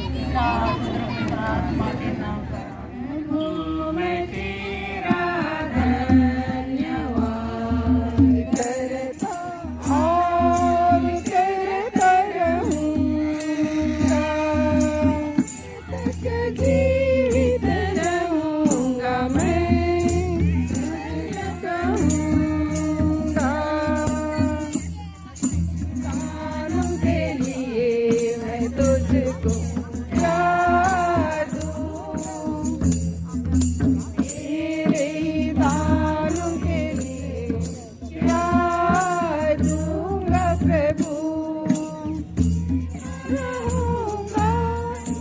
पिता पुत्र पवित्र आत्मा के नाम पर मैं तेरा धन्यवाद करता और करता रहूंगा, तक जीवित रहूंगा मैं कहूंगा। तारों के लिए मैं तुझको याद दूं, तेरे तारों के लिए याद दूंगा प्रभु। रहूंगा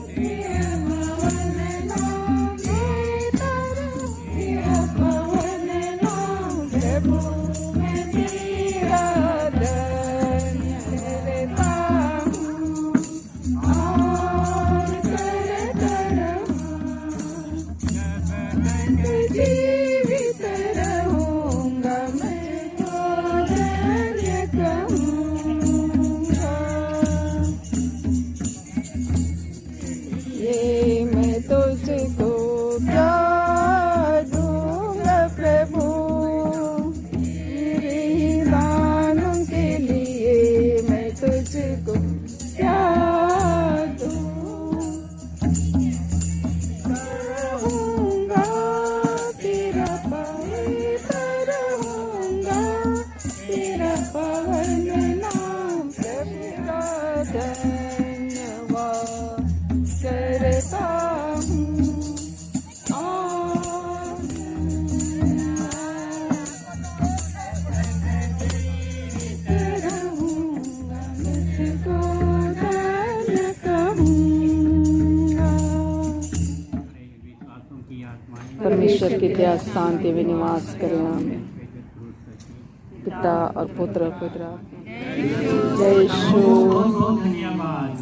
तेरा पवन नाम देता तेरा पवन नाम प्रभु। मैं तेरा धन्य करता हूँ और करता रहूं, जीवित रहूंगा मैं तो धन्य कहूंगा। ये मैं तुझको क्या दूंगा प्रभु, तेरे दानों के लिए मैं तुझको क्या दूं। रहूंगा तेरा पवित्र रहूंगा, तेरा पवन नाम प्रभु का धन्यवाद करता हूँ। रहूंगा मुझको धन्य कहूंगा। परमेश्वर की दया शांति में निवास करें। आमीन। पिता और पुत्र और पवित्र आत्मा। जय यीशु। धन्यवाद।